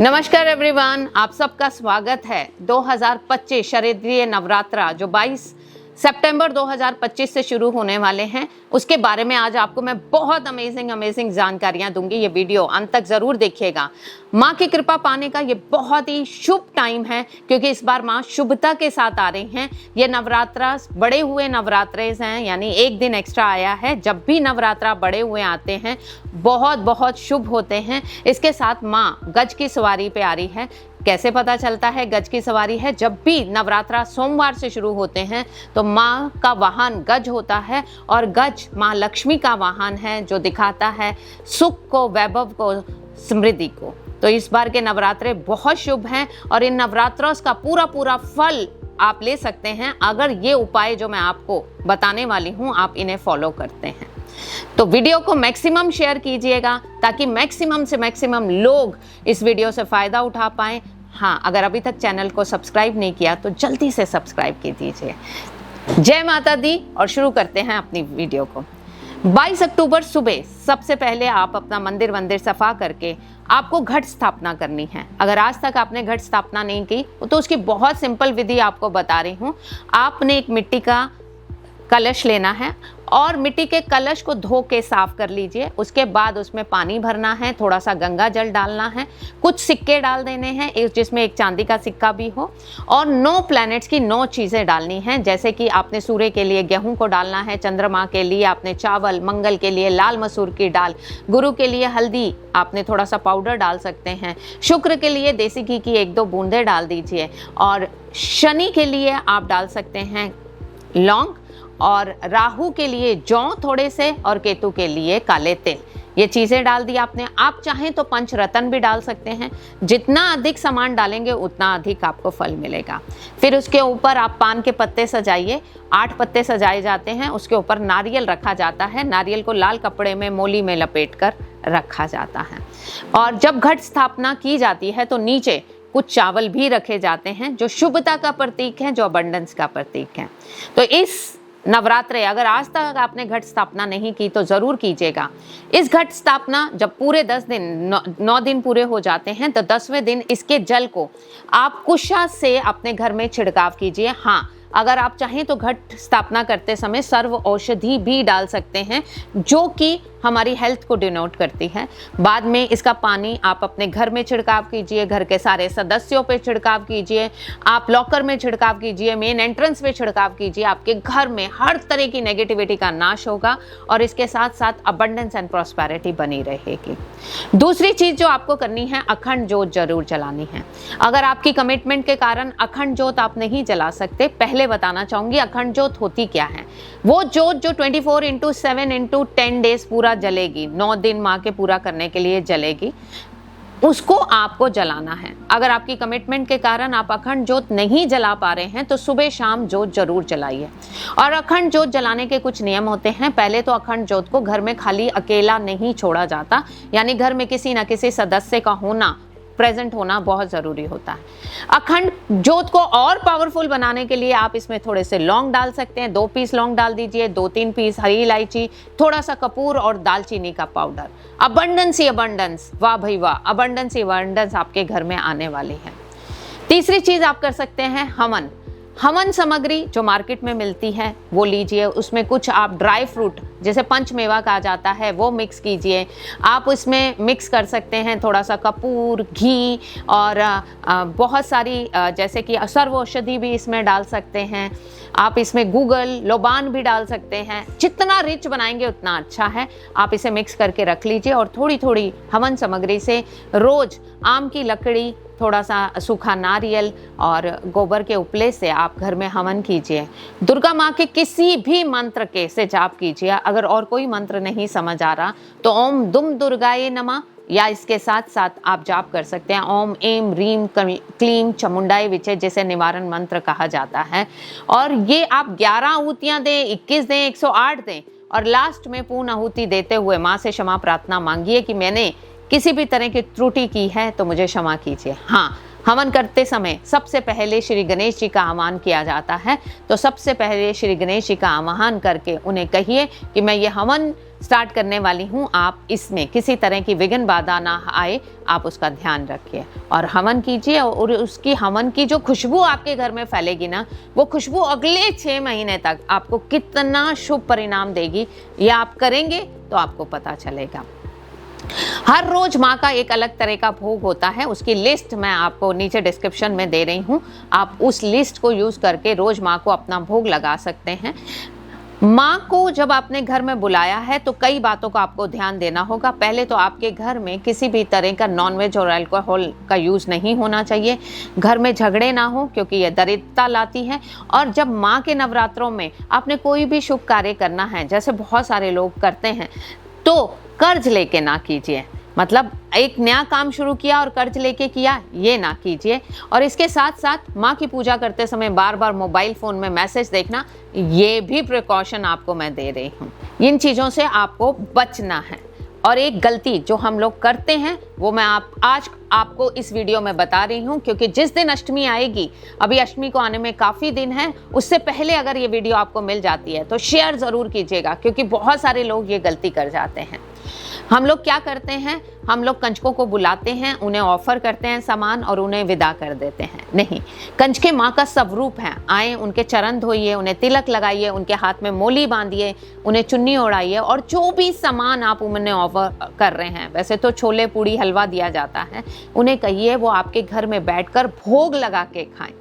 नमस्कार एवरीवन, आप सबका स्वागत है। 2025 शारदीय नवरात्रा जो 22 सितंबर 2025 से शुरू होने वाले हैं, उसके बारे में आज आपको मैं बहुत अमेजिंग जानकारियां दूंगी। ये वीडियो अंत तक जरूर देखिएगा। माँ की कृपा पाने का ये बहुत ही शुभ टाइम है, क्योंकि इस बार माँ शुभता के साथ आ रही हैं। ये नवरात्रा बड़े हुए नवरात्रे हैं, यानी एक दिन एक्स्ट्रा आया है। जब भी नवरात्रा बड़े हुए आते हैं बहुत शुभ होते हैं। इसके साथ माँ गज की सवारी पे आ रही है। कैसे पता चलता है गज की सवारी है? जब भी नवरात्रा सोमवार से शुरू होते हैं तो माँ का वाहन गज होता है, और गज माँ लक्ष्मी का वाहन है जो दिखाता है सुख को, वैभव को, समृद्धि को। तो इस बार के नवरात्रे बहुत शुभ हैं, और इन नवरात्रों का पूरा फल आप ले सकते हैं अगर ये उपाय जो मैं आपको बताने वाली हूँ आप इन्हें फॉलो करते हैं। तो वीडियो को मैक्सिमम शेयर कीजिएगा ताकि मैक्सिमम से मैक्सिमम लोग इस वीडियो से फायदा उठा पाएं। हाँ, अगर अभी तक चैनल को सब्सक्राइब नहीं किया तो जल्दी से सब्सक्राइब की दीजिए। जय माता दी, और शुरू करते हैं अपनी वीडियो को। 22 अक्टूबर सुबह सबसे पहले आप अपना मंदिर सफा करके आपको घट स्थापना करनी है। अगर आज तक आपने घट स्थापना नहीं की तो उसकी बहुत सिंपल विधि आपको बता रही हूँ। आपने एक मिट्टी का कलश लेना है और मिट्टी के कलश को धो के साफ कर लीजिए। उसके बाद उसमें पानी भरना है, थोड़ा सा गंगा जल डालना है, कुछ सिक्के डाल देने हैं जिसमें एक चांदी का सिक्का भी हो, और 9 प्लैनेट्स की 9 चीज़ें डालनी हैं। जैसे कि आपने सूर्य के लिए गेहूं को डालना है, चंद्रमा के लिए आपने चावल, मंगल के लिए लाल मसूर की दाल, गुरु के लिए हल्दी, आपने थोड़ा सा पाउडर डाल सकते हैं, शुक्र के लिए देसी घी की 1-2 बूंदें डाल दीजिए, और शनि के लिए आप डाल सकते हैं लौंग, और राहु के लिए जौ थोड़े से, और केतु के लिए काले तिल। ये चीज़ें डाल दी आपने। आप चाहें तो पंचरत्न भी डाल सकते हैं। जितना अधिक सामान डालेंगे उतना अधिक आपको फल मिलेगा। फिर उसके ऊपर आप पान के पत्ते सजाइए। 8 पत्ते सजाए जाते हैं। उसके ऊपर नारियल रखा जाता है। नारियल को लाल कपड़े में मोली में लपेट कर रखा जाता है। और जब घट स्थापना की जाती है तो नीचे कुछ चावल भी रखे जाते हैं जो शुभता का प्रतीक है, जो अबंडेंस का प्रतीक है। तो इस नवरात्रे अगर आज तक आपने घट स्थापना नहीं की तो जरूर कीजिएगा। इस घट स्थापना जब पूरे 10 दिन 9 दिन पूरे हो जाते हैं तो 10वें दिन इसके जल को आप कुशा से अपने घर में छिड़काव कीजिए। हाँ, अगर आप चाहें तो घट स्थापना करते समय सर्व औषधि भी डाल सकते हैं, जो कि हमारी हेल्थ को डिनोट करती है। बाद में इसका पानी आप अपने घर में छिड़काव कीजिए, घर के सारे सदस्यों पे छिड़काव कीजिए, आप लॉकर में छिड़काव कीजिए, मेन एंट्रेंस पे छिड़काव कीजिए। आपके घर में हर तरह की नेगेटिविटी का नाश होगा, और इसके साथ साथ अबंडेंस एंड प्रॉस्पेरिटी बनी रहेगी। दूसरी चीज जो आपको करनी है, अखंड जोत जरूर जलानी है। अगर आपकी कमिटमेंट के कारण अखंड जोत आप नहीं जला सकते, पहले बताना चाहूंगी अखंड जोत होती क्या है। वो जोत जो 24/7/10 डेज पूरा जलेगी, 9 दिन माँ के पूरा करने के लिए जलेगी, उसको आपको जलाना है। अगर आपकी कमिटमेंट के कारण आप अखंड जोत नहीं जला पा रहे हैं तो सुबह शाम जोत जरूर जलाइए। और अखंड जोत जलाने के कुछ नियम होते हैं। पहले तो अखंड जोत को घर में खाली अकेला नहीं छोड़ा जाता, यानी घर में किसी ना किसी सदस्य का होना, प्रेजेंट होना बहुत ज़रूरी होता है। अखंड जोत को और पावरफुल बनाने के लिए आप इसमें थोड़े से लौंग डाल सकते हैं। 2 पीस लौंग डाल दीजिए, 2-3 पीस हरी इलायची, थोड़ा सा कपूर और दालचीनी का पाउडर। अबंडेंस ही अबंडेंस, वाह भाई वाह, अबंडेंस ही अबंडेंस आपके घर में आने वाली है। तीसरी चीज़ आप कर सकते हैं हवन सामग्री जो मार्केट में मिलती है वो लीजिए। उसमें कुछ आप ड्राई फ्रूट जैसे पंचमेवा कहा जाता है वो मिक्स कीजिए। आप उसमें मिक्स कर सकते हैं थोड़ा सा कपूर, घी, और बहुत सारी जैसे कि सर्व औषधि भी इसमें डाल सकते हैं। आप इसमें गूगल, लोबान भी डाल सकते हैं। जितना रिच बनाएंगे उतना अच्छा है। आप इसे मिक्स करके रख लीजिए, और थोड़ी थोड़ी हवन सामग्री से रोज आम की लकड़ी, थोड़ा सा सूखा नारियल और गोबर के उपले से आप घर में हवन कीजिए। दुर्गा माँ के किसी भी मंत्र के से जाप कीजिए। अगर और कोई मंत्र नहीं समझ आ रहा तो ओम दुम दुर्गाये नमः, या इसके साथ साथ आप जाप कर सकते हैं ओम एम रीम क्लीम चामुंडाई विचे, जैसे निवारण मंत्र कहा जाता है। और ये आप 11 आहुतियाँ दें, 21 दें, 108 दें, और लास्ट में पूर्ण आहुति देते हुए माँ से क्षमा प्रार्थना मांगिए कि मैंने किसी भी तरह की त्रुटि की है तो मुझे क्षमा कीजिए। हाँ, हवन करते समय सबसे पहले श्री गणेश जी का आह्वान किया जाता है। तो सबसे पहले श्री गणेश जी का आह्वान करके उन्हें कहिए कि मैं ये हवन स्टार्ट करने वाली हूँ, आप इसमें किसी तरह की विघ्न बाधा ना आए, आप उसका ध्यान रखिए और हवन कीजिए। और उसकी हवन की जो खुशबू आपके घर में फैलेगी ना, वो खुशबू अगले 6 महीने तक आपको कितना शुभ परिणाम देगी, ये आप करेंगे तो आपको पता चलेगा। हर रोज माँ का एक अलग तरह का भोग होता है, उसकी लिस्ट मैं आपको नीचे डिस्क्रिप्शन में दे रही हूँ। आप उस लिस्ट को यूज करके रोज माँ को अपना भोग लगा सकते हैं। माँ को जब आपने घर में बुलाया है तो कई बातों का आपको ध्यान देना होगा। पहले तो आपके घर में किसी भी तरह का नॉनवेज और अल्कोहल का यूज़ नहीं होना चाहिए। घर में झगड़े ना हो, क्योंकि ये दरिद्रता लाती है। और जब माँ के नवरात्रों में आपने कोई भी शुभ कार्य करना है, जैसे बहुत सारे लोग करते हैं, तो कर्ज लेके ना कीजिए। मतलब एक नया काम शुरू किया और कर्ज लेके किया, ये ना कीजिए। और इसके साथ साथ माँ की पूजा करते समय बार बार मोबाइल फ़ोन में मैसेज देखना, ये भी प्रिकॉशन आपको मैं दे रही हूँ। इन चीज़ों से आपको बचना है। और एक गलती जो हम लोग करते हैं वो मैं आज आपको इस वीडियो में बता रही हूँ, क्योंकि जिस दिन अष्टमी आएगी, अभी अष्टमी को आने में काफ़ी दिन है, उससे पहले अगर ये वीडियो आपको मिल जाती है तो शेयर ज़रूर कीजिएगा, क्योंकि बहुत सारे लोग ये गलती कर जाते हैं। हम लोग क्या करते हैं, हम लोग कंजकों को बुलाते हैं, उन्हें ऑफर करते हैं सामान और उन्हें विदा कर देते हैं। नहीं, कंजके माँ का स्वरूप है। आए, उनके चरण धोइए, उन्हें तिलक लगाइए, उनके हाथ में मोली बांधिए, उन्हें चुन्नी ओढ़ाइए और जो भी सामान आप उन्हें ऑफर कर रहे हैं, वैसे तो छोले पूड़ी हलवा दिया जाता है, उन्हें कहिए वो आपके घर में बैठकर भोग लगा के खाएं।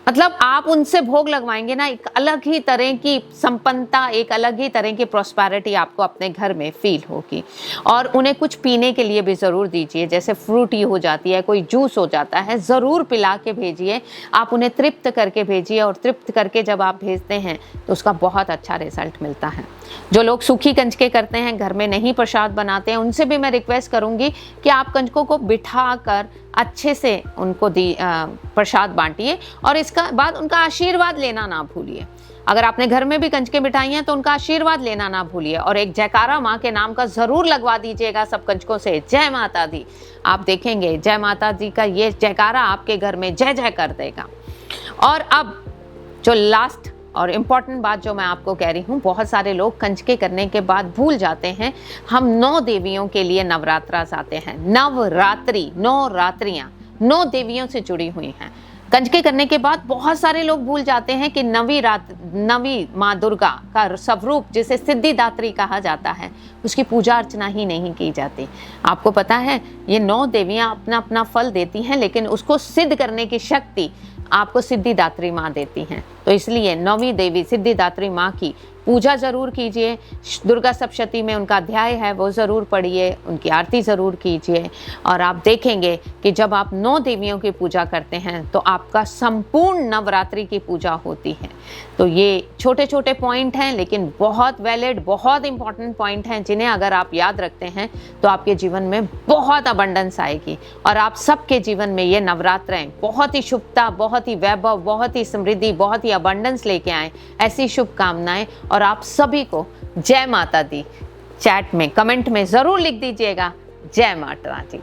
मतलब आप उनसे भोग लगवाएंगे ना, एक अलग ही तरह की संपन्नता, एक अलग ही तरह की प्रॉस्पेरिटी आपको अपने घर में फील होगी। और उन्हें कुछ पीने के लिए भी ज़रूर दीजिए, जैसे फ्रूटी हो जाती है, कोई जूस हो जाता है, ज़रूर पिला के भेजिए। आप उन्हें तृप्त करके भेजिए और तृप्त करके जब आप भेजते हैं तो उसका बहुत अच्छा रिजल्ट मिलता है। जो लोग सूखी कंजके करते हैं, घर में नहीं प्रसाद बनाते हैं, उनसे भी मैं रिक्वेस्ट करूंगी कि आप कंजकों को बिठा कर अच्छे से उनको प्रसाद बांटिए और इसका बाद उनका आशीर्वाद लेना ना भूलिए। अगर आपने घर में भी कंजके बिठाई हैं तो उनका आशीर्वाद लेना ना भूलिए और एक जयकारा माँ के नाम का ज़रूर लगवा दीजिएगा सब कंजकों से, जय माता दी। आप देखेंगे जय माता दी का ये जयकारा आपके घर में जय जय कर देगा। और अब जो लास्ट और इम्पॉर्टेंट बात जो मैं आपको कह रही हूँ, बहुत सारे लोग कंजके करने के बाद भूल जाते हैं। हम 9 देवियों के लिए नवरात्रा आते हैं। नवरात्रि, 9 रात्रियाँ 9 देवियों से जुड़ी हुई हैं। कंजके करने के बाद बहुत सारे लोग भूल जाते हैं कि नवी माँ दुर्गा का स्वरूप, जिसे सिद्धिदात्री कहा जाता है, उसकी पूजा अर्चना ही नहीं की जाती। आपको पता है ये 9 देवियाँ अपना अपना फल देती हैं, लेकिन उसको सिद्ध करने की शक्ति आपको सिद्धिदात्री माँ देती हैं। तो इसलिए 9वीं देवी सिद्धिदात्री माँ की पूजा ज़रूर कीजिए। दुर्गा सप्तशती में उनका अध्याय है, वो ज़रूर पढ़िए, उनकी आरती ज़रूर कीजिए। और आप देखेंगे कि जब आप 9 देवियों की पूजा करते हैं तो आपका संपूर्ण नवरात्रि की पूजा होती है। तो ये छोटे छोटे पॉइंट हैं, लेकिन बहुत वैलिड, बहुत इंपॉर्टेंट पॉइंट हैं, जिन्हें अगर आप याद रखते हैं तो आपके जीवन में बहुत अबंडेंस आएगी और आप सबके जीवन में ये नवरात्रें बहुत ही शुभता, बहुत ही वैभव, बहुत ही समृद्धि, बहुत ही अबंडेंस लेके आए, ऐसी शुभकामनाएं। और आप सभी को जय माता दी चैट में, कमेंट में ज़रूर लिख दीजिएगा, जय माता दी।